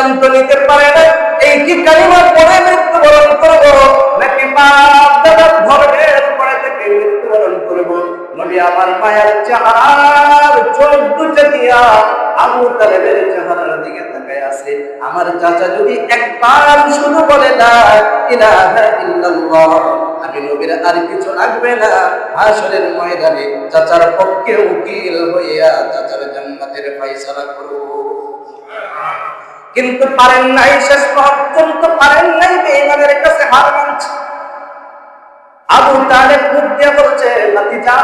সিদ্ধান্ত নিতে পারে না এই কি কালিমা পড়ে মৃত্যুবরণ করব নাকি বাপ দাদার ধর্মের পরে থেকে মৃত্যুবরণ করব। নবী আমার মায়ের চেহারার চোখ দুটো দিয়া আবু তালেবের চেহারার দিকে তাকায় আছে। আমার চাচা যদি একবার শুধু বলে না ইলাহা ইল্লাল্লাহ, আমি নবীর আর কিছু লাগবে না, হাসরের ময়দানে চাচার পক্ষে উকিল হইয়া চাচার জান্নাতের ফয়সালা করব। কিন্তু পারেন নাই, শেষ পর্যন্ত পারেন নাই, বেঈমানের কাছে হার মানছে। আবু তালেব মুখ দিয়ে বলছে, ভাতিজা,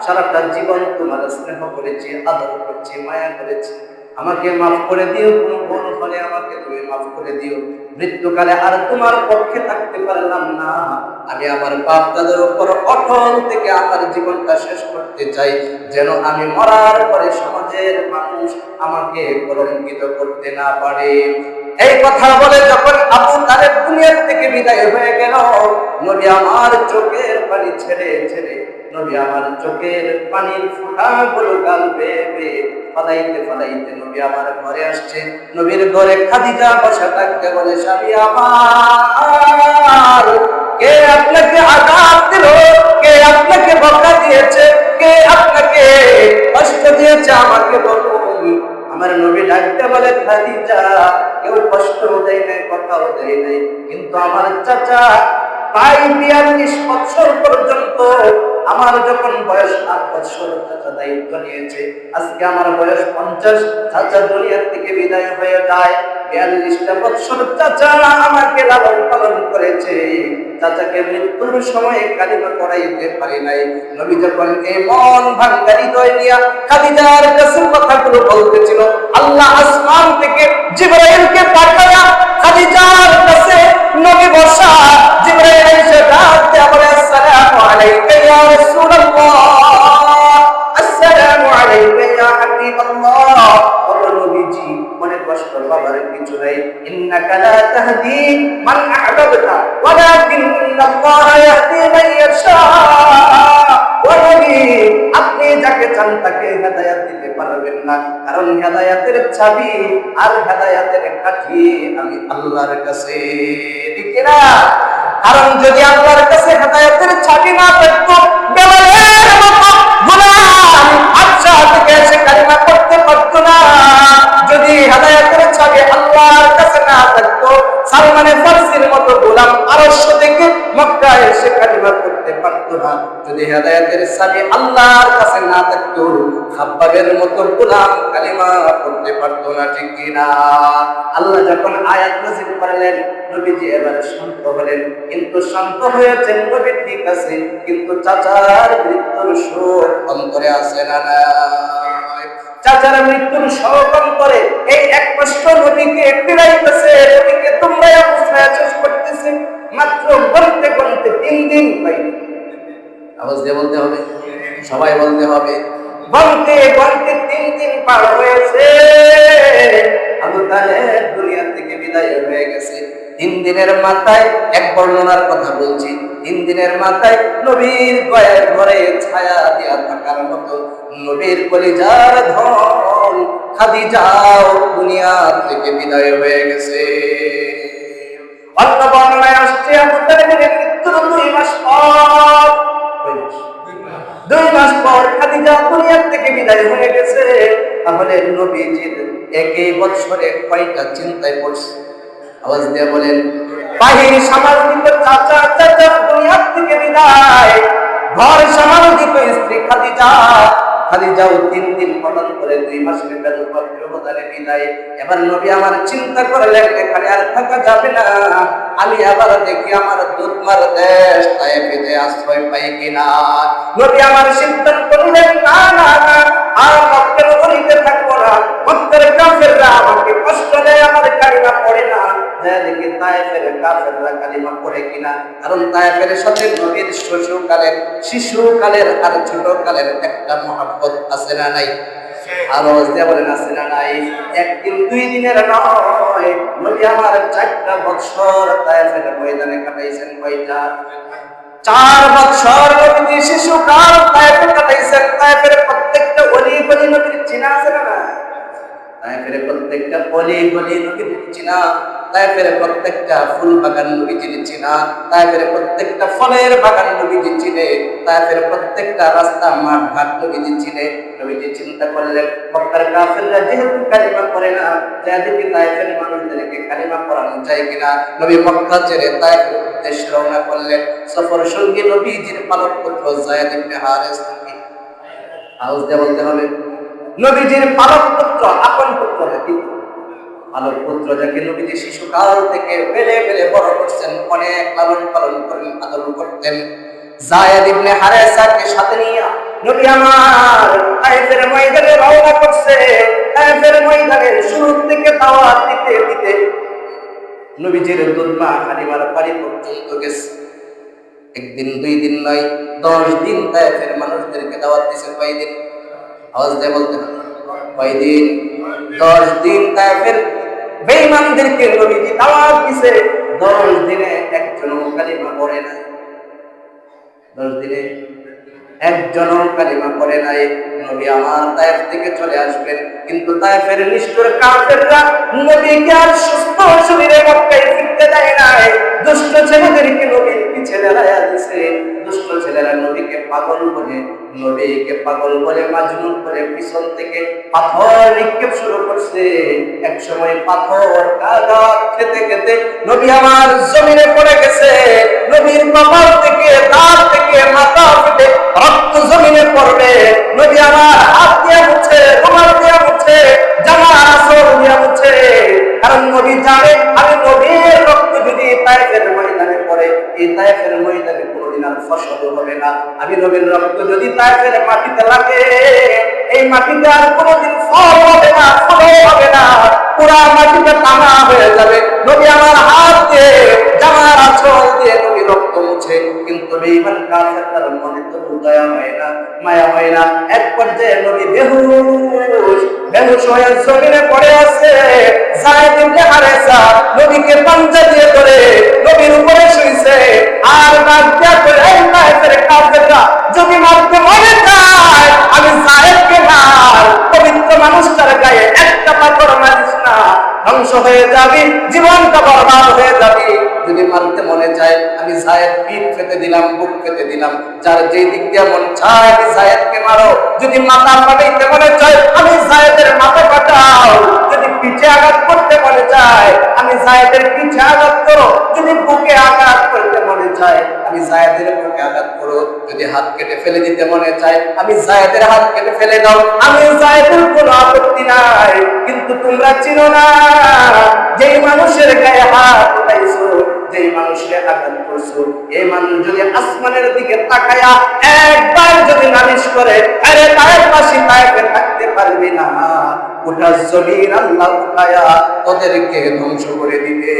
সারাটা জীবন তোমার স্নেহ করেছি, আদর করেছি, মায়া করেছি, আমাকে মাফ করে দিও, কোনো ভুল হলে আমাকে তুমি মাফ করে দিও। মৃত্যুকালে আর তোমার পক্ষে থাকতে পারলাম না, আমি আমার বাপ দাদার উপর অটল থেকে আমার জীবনটা শেষ করতে চাই, যেন আমি মরার পরে সমাজের মানুষ আমাকে কলঙ্কিত করতে না পারে। এই কথা বলে যখন আবু তালেব দুনিয়া থেকে বিদায় হয়ে গেল, নবী আমার চোখের পানি ছেড়ে ছেড়ে, নবী আমার চোখের পানির ফোঁটাগুলো গাল বেয়ে বেয়ে ফালাইতে ফালাইতে নবী আমার ঘরে আসছে। নবীর ঘরে খাদিজা বসা থাকতে বলে, স্বামী আমার, কে আপনাকে আঘাত দিল, কে আপনাকে বকা দিয়েছে, কে আপনাকে কষ্ট দিয়েছে, আমাকে বলুন। আমার নবী ডাকতে বলে, খাদিজা, কেউ কষ্ট দেয় নাই, কথাও দেয় নাই, কিন্তু আমার চাচা প্রায় 42 বছর পর্যন্ত, আমার যখন বয়স 8 বছর চাচা দায়িত্ব নিয়েছে, আজকে আমার বয়স 50, চাচা দুনিয়ার থেকে বিদায় হয়ে যায়। 42টা বছর চাচা আমাকে লালন পালন করেছে, চাচাকে মৃত্যুর সময় কালিমা পড়াইতে পারি নাই। নবী যখন এই মন ভাঙা হৃদয় নিয়ে খাদিজার কাছে কথাগুলো বলতেছিল, আল্লাহ আসমান থেকে জিবরাইলকে পাঠায়া খাদিজার কাছে নবী বসা, জিবরাইল এসে ডাক দেয়া বলে, আসসালামু আলাইকা ইয়া রাসূলুল্লাহ, আসসালামু আলাইকা ইয়া হাবিবাল্লাহ। ও নবীজি, মনে কষ্ট পাবার কিছু নাই, ইন্নাকা লা তাহদি মান আহবাবতা ওয়ালাকিন্নাল্লাহ ইয়াহদি মান ইয়াশা। ও নবী, আপনি যাকে চান তাকে হেদায়েত দিতে পারবেন না, কারণ হেদায়েতের চাবি আর হেদায়েতের কাঠি আমি আল্লাহর কাছে। ঠিক না? কারণ যদি আল্লাহর কাছে হেদায়েতের চাবি না থাকতো, বেলালের মতো গোলাম আচ্ছা থেকে এসে কালিমা পড়তে পারতো না। যদি হেদায়েতের চাবি আল্লাহর কাছে না থাকতো, সালমানে ফারসির মতো গোলাম আরশ থেকে মক্কায় এসে কালিমা পড়তে পারতো না। যদি হেদায়েতের চাবি আল্লাহর কাছে না থাকতো, খাব্বাবের মতো গোলাম কালিমা পড়তে পারতো না। ঠিক কিনা? আল্লাহ যখন আয়াত নাযিল করলেন, নবীজি এবারে শান্ত হলেন, কিন্তু শান্ত হয়েছেন নবী ঠিক আছে, কিন্তু চাচার মৃত্যুর শোক অন্তরে আছে না নাই? চাচার মৃত্যুর শোক অন্তরে এই এক কষ্ট নবীকে পীড়াইতেছে, নবীকে তোমরা মুছায়া শেষ করতেছে। মাত্র গনতে গনতে 3 দিন পাই, আওয়াজ দিয়ে বলতে হবে, সবাই বলতে হবে, গনতে গনতে 3 দিন পার হয়েছে। আবু তালেব দুনিয়া থেকে বিদায় হয়ে গেছে। 3 দিনের মাথায়, এক বর্ণনার কথা বলছি, 3 দিনের মাথায় নবীর পায়ের ঘরে ছায়া দিয়া থাকার মতো নবীর কলিজার ধন খাদিজাও দুনিয়া থেকে বিদায় হয়ে গেছে। অন্য বর্ণনায় আসছে আবু তালেবের মৃত্যুর 2 মাস পর, 2 মাস পর খাদিজা দুনিয়া থেকে বিদায় হয়ে গেছে। তাহলে নবীজির একই বছরে কয়টা চিন্তায় পড়ছে? আওয়াজ দিয়ে বলেন। বাহির সামাল দিত চাচা, চাচা দুনিয়া থেকে বিদায়, ঘর সামাল দিত স্ত্রী খাদিজা, খাদিজাও 3 দিন পালন করে 2 মাসের ব্যবধানে বিদায়। এবার নবী আমার চিন্তা করলেন, এখানে আর থাকা যাবে না, আমি আবার দেখি আমার দুধমার দেশ তায়েফে যে আশ্রয় পাই কিনা। নবী আমার সিদ্ধান্ত নিলেন, না না না, আর মক্কার গলিতে থাকবো না, মক্কার কাফেররা আমাকে কষ্ট দেয়, আমার কালিমা পড়ে না, যা দেখি তায়েফের কাফেররা কালিমা পড়ে কিনা। কারণ তায়েফের সাথে নবীর শিশুকালের আর ছোটকালের একটা মহব্বত আছে না নাই? আওয়াজ দিয়ে বলেন, আছে না নাই? 1 দিন 2 দিনের নয়, নবী আমার 4টা বছর তায়েফের ময়দানে কাটাইছেন। কয়টা? 4 বছর নবী শিশুকাল তায়েফে কাটাইছেন। তায়েফের প্রত্যেকটা অলি গলি নবীর চিনা আছে না? তায়েফের প্রত্যেকটা অলি গলি নবীজি চিনা, তায়েফের প্রত্যেকটা ফুল বাগান নবীজি চিনা, তায়েফের প্রত্যেকটা ফলের বাগান নবীজি চিনে, তায়েফের প্রত্যেকটা রাস্তা মাঠ ঘাট নবীজি চিনে। নবীজি চিন্তা করলেন মক্কার কাফেররা যেহেতু কালিমা করে না, যাদেরকে তায়েফের মানুষদেরকে কালিমা পড়ানো যায় কিনা। নবী মক্কা ছেড়ে তায়েফের উদ্দেশ্যে রওনা করলেন। সফর সঙ্গী নবীজির পালক পুত্র যায়েদ ইবনে হারেস। আওয়াজ দিয়ে বলতে হবে, নবীজির পালক পুত্র, আপন পুত্র নাকি পালক পুত্র, যাকে নবীজি শিশুকাল থেকে পেলে পেলে বড় করছেন, অনেক লালন পালন করেন, আদর করতেন। যায়েদ ইবনে হারেসাকে সাথে নিয়ে নবী আমার তায়েফের ময়দানে রওনা করছে। তায়েফের ময়দানের শুরু থেকে দাওয়াত দিতে দিতে নবীজির দুধমা হালিমার বাড়ি পর্যন্ত গেছে। একদিন দুই দিন নয়, 10 দিন তায়েফের মানুষদেরকে দাওয়াত দিয়েছে। কয়দিন? আওয়াজ দিয়ে বলতে হবে, কয়দিন? 10 দিন তায়েফের বেঈমানদেরকে নবীজি দাওয়াত দিয়েছে। 10 দিনে একজনও কালিমা পড়ে নাই। 10 দিনে একজনও কালিমা পড়ে নাই। নবী আমার তায়েফ থেকে চলে আসবেন, কিন্তু তায়েফের নিষ্ঠুর কাফেররা নবীকে আর সুস্থ শরীরে মক্কায় ফিরতে দেয় নাই। দুষ্ট ছেলেদেরকে নবীর পিছে লাগায়া দিয়েছে। দুষ্ট ছেলেরা নবীকে পাগল বলে, নবীকে পাগল বলে, মাজনুন বলে পিছন থেকে পাথর নিক্ষেপ শুরু করছে। এক সময় পাথর আঘাত খেতে খেতে নবী আমার জমিনে পড়ে গেছে। নবীর কপাল থেকে, দাঁত থেকে, মাথা ফেটে রক্ত জমিনে পড়বে। নবী আমার হাত দিয়ে মুছে, রুমাল দিয়ে মুছে, জামার আঁচল দিয়ে মুছে। কারণ নবী জানে আমি নবীর রক্ত যদি তায়েফের ময়দানে পড়ে, এই তায়েফের ময়দানে কোনোদিন আর ফসল হবে না। আমি নবীর রক্ত যদি তায়েফের মাটিতে লাগে, এই মাটিতে আর কোনোদিন ফল হবে না, ফল হবে না, পুরা মাটিতে টানা হয়ে যাবে। নবী আমার হাত দিয়ে, জামার আঁচল দিয়ে নবী রক্ত মুছে। কিন্তু বেঈমান কাফেরদের মনে তো দয়া হয় না, মায়া হয় না। এক পর্যায়ে নবী বেহুশ হয়ে জমিনে পড়ে আছে। যায়েদ ইবনে হারেসা নবীকে পাঞ্জা দিয়ে ধরে নবীর উপরে শুইছে আর ডাক দিয়া করে, এই তায়েফের কাফেররা যদি মারতে মনে চায়, আমি যায়েদকে মার, পবিত্র মানুষটার গায়ে একটা পাথর মারিস না, ধ্বংস হয়ে যাবি, জীবনটা বরবাদ হয়ে যাবি। যদি মারতে মনে চায়, আমি যায়েদ পিঠ পেতে দিলাম, বুক পেতে দিলাম, যার যেই দিক দিয়ে মন চায় আমি যায়েদকে মারো। যদি মাথা ফাটাইতে মনে চায়, আমি যায়েদের মাথা ফাটাও। যদি পিঠে আঘাত করতে মনে চায়, আমি যায়েদের পিঠে আঘাত করো। যদি বুকে আঘাত করতে মনে চায়, আমি যায়েদের বুকে আঘাত করো। যদি হাত কেটে ফেলে দিতে মনে চায়, আমি যায়েদের হাত কেটে ফেলে দাও। আমি যায়েদের কোনো আপত্তি নাই। কিন্তু তোমরা চিনো না, যেই মানুষের গায়ে হাত উঠাইছো, যেই মানুষকে আঘাত করছো, এই মানুষ যদি আসমানের দিকে তাকায়া একবার যদি নালিশ করে, আরে তায়েফবাসী তায়েফে থাকতে পারবে না, গোটা জমিন আল্লাহ উঠায়া ওদেরকে ধ্বংস করে দিবে।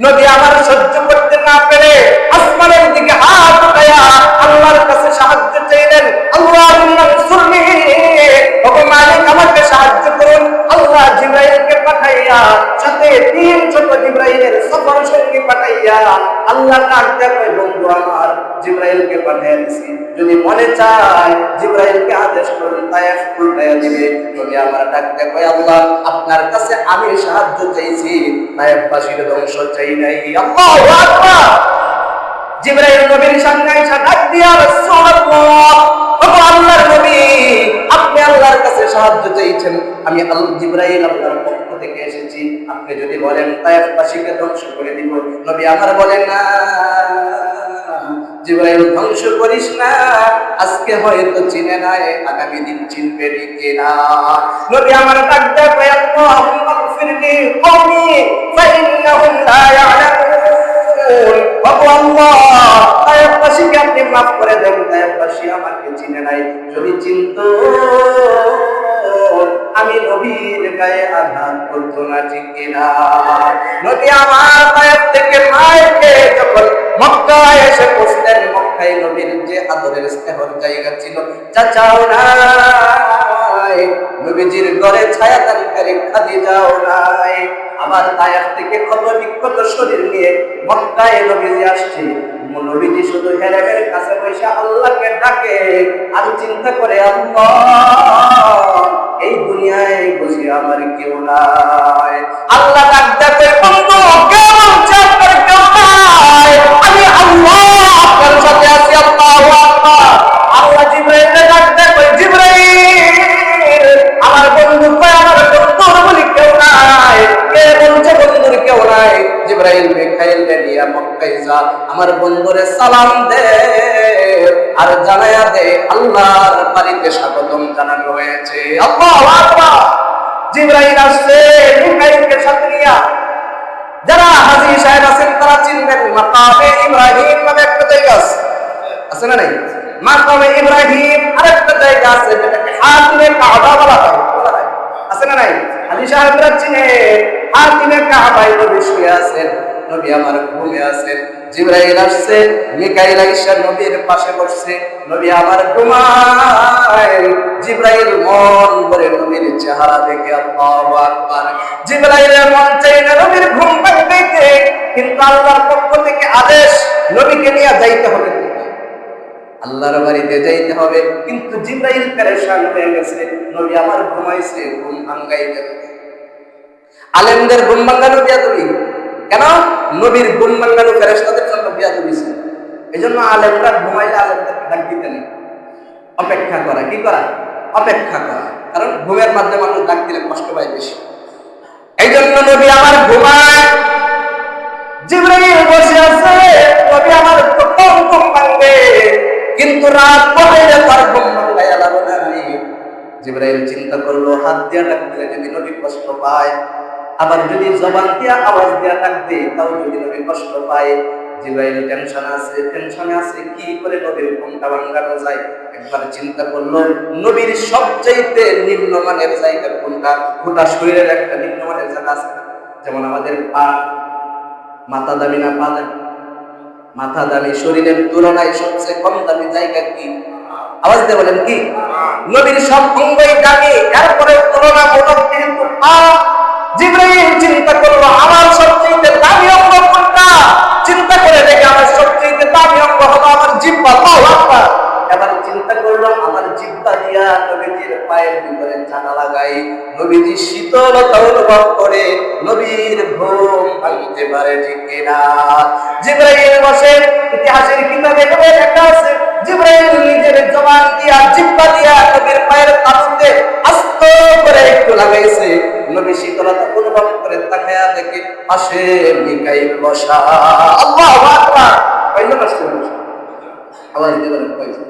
নবী আমার সহ্য করতে না পেরে আসমানের দিকে হাত উঠায়া আল্লাহর কাছে সাহায্য চাইলেন। আল্লাহুম্মা নসুরনি, ওগো মালিক আমাকে সাহায্য করুন। আল্লাহ জিবরাইলকে পাঠাইয়া, সাথে 300 জিবরাইলের সফর সঙ্গী পাঠাইয়া আল্লাহ ডাক দেয়, বন্ধু আমার জিবরাইলকে পাঠিয়ে দিছি, যদি মনে চায় জিবরাইলকে আদেশ করুন, তায়েফ উল্টাইয়া দিবে। নবী আমার ডাক দেয়, আল্লাহ আপনার কাছে আমি সাহায্য চাইছি, তায়েফবাসীর ধ্বংস চাই নাই। আল্লাহু আকবার। জিবরাইল নবীর সামনে এসে ডাক দিয়া, রাসূলুল্লাহ, ওগো আল্লাহর নবী, আপনি আল্লাহর কাছে সাহায্য চাইছেন, আমি জিবরাইল আল্লাহর পক্ষ থেকে এসেছি, আপনি যদি বলেন তায়েফবাসীকে ধ্বংস করে দিব। নবী আমার বলেন না, জিবরাইল ধ্বংস করিস না, আজকে হয়তো চিনে নাই, আগামী দিন চিনবে ঠিক না। নবী আমার ডাক দেয়, আল্লাহুম্মা গফিরলি কওমি ফাইন্নাহুম লা ইয়ালামুন। ওগো আল্লাহ, তায়েফবাসীকে আপনি মাফ করে দেন, তায়েফবাসী আমাকে চিনে নাই, যদি চিনতো আমি নবীর গায়ে আঘাত করতো না, ঠিক কিনা? নবী আমার তায়েফ থেকে মাইকে যখন মক্কায় এসে পৌঁছলেন, মক্কায় নবীর যে আদরের স্নেহর জায়গা ছিল, চাচাও নাই, নবীজির ঘরে ছায়াদানকারী খাদিজাও নাই। আমার তায়েফ থেকে ক্ষত বিক্ষত শরীর নিয়ে মক্কায় নবীজি আসছে। নবীজি শুধু হেরেমের কাছে বসে আল্লাহকে ডাকে আর চিন্তা করে, আল্লাহ এই দুনিয়ায় বসে আমার কেউ নাই। আল্লাহ ডাক ডাকে, বন্ধু কেউ বলছে আপনার কেউ নাই, আমি আল্লাহ আপনার সাথে আছি। আল্লাহু আকবার। আল্লাহ জিবরাইলকে ডাক ডাকে, জিবরাইল আমার বন্ধু কই, আমার বন্ধুর বলি কেউ নাই। কে বলছে বন্ধুর কেউ নাই? জিবরাইল মিকাইল নিয়ে মক্কায় যা, আমার বন্ধুরে সালাম দে আর জানায়া দে আল্লাহর বাড়িতে স্বাগতম জানানো হয়েছে। আল্লাহু আকবার। জিবরাইল আসছে মিকাইলকে সাথে নিয়ে। যারা হাজী সাহেব আছেন তারা চিনবেন, মাকামে ইব্রাহিম নামে একটা জায়গা আছে না নাই? মাকামে ইব্রাহিম আরেকটা জায়গা আছে যেটাকে হাতিমে কাবা বলা হয়, আছে না নাই? হাজী সাহেবরা চিনে হাতিমে কাবায় নবী শুয়ে আছেন, নবী আমার ঘুমে আছেন। জিবরাইল আসছে, মিকাইল আইসা নবীর পাশে বসছে, নবী আমার ঘুমায়। জিবরাইল মন ভরে নবীর চেহারা দেখে আল্লাহু আকবার। জিবরাইলের মন চাই না নবীর ঘুম ভাঙতে, কিন্তু আল্লাহর পক্ষ থেকে আদেশ নবীকে নিয়ে যাইতে হবে, আল্লাহর বাড়িতে যাইতে হবে। কিন্তু জিবরাইল পেরেশান হয়ে গেছে, নবী আমার ঘুমাইছে, ঘুম ভাঙাইতে। আলেমদের ঘুম ভাঙানো বিয়াদবি কেন? নবীর ঘুম ভাঙানো ফেরেশতাদের জন্য বিয়াদবি ছিল। এজন্য আলেমরা ঘুমাইলে আলেমদেরকে ডাক দিতেন, অপেক্ষা করা। কি করা? অপেক্ষা করা। কারণ ঘুমের মাধ্যমে মানুষ ডাক দিলে কষ্ট পায় বেশি। এই জন্য নবী আমার ঘুমায়, জিবরাইল বসে আছে, নবী আমার প্রথম ঘুম ভাঙবে, কিন্তু রাত পড়লে তার ঘুম ভাঙাইয়া লাগবে না। জিবরাইল চিন্তা করলো, হাত দিয়া ডাক দিলে যদি নবী কষ্ট পায়, আবার যদি জবান দিয়া আওয়াজ দিয়া ডাক দেয় তাও যদি নবী কষ্ট পায়। জিবরাইল টেনশনে আছে কি করে নবীর ঘুমটা ভাঙানো যায়। একবার চিন্তা করলো, নবীর সবচাইতে নিম্নমানের জায়গা কোনটা? গোটা শরীরের একটা নিম্নমানের জায়গা আছে, যেমন আমাদের পা, মাথা দামি না পা দামি? মাথা দামি। শরীরের তুলনায় সবচেয়ে কম দামি জায়গা কি? আওয়াজ দিয়ে বলেন কি? নবীর সব অঙ্গই দামি, এরপরে তুলনামূলক কিন্তু পা। জিবরাইল চিন্তা করলো, আমার সবচেয়ে দামি অঙ্গ কোনটা? চিন্তা করে দেখে আমার সবচেয়ে দামি অঙ্গ হলো আমার জিহ্বা। আল্লাহু আকবার। এবার চিন্তা করলো, আমার জিহ্বা দিয়া নবীজির পায়ের ভিতরে চাকা লাগাই, নবীজি শীতলতা অনুভব করে নবীর ঘুম ভাঙতে পারে, ঠিক কিনা? জিবরাইল বসে, ইতিহাসের কিতাবে লেখা আছে, জিবরাইল নিজের জবান দিয়া জিহ্বা দিয়া নবীর পায়ের তালুতে আস্ত করে একটু লাগাইছে। নবী শীতলতা অনুভব করে তাকায়া দেখে পাশে মিকাইল বসা। আল্লাহু আকবার। কয়জন আসছে? আওয়াজ দিয়ে বলেন কয়জন?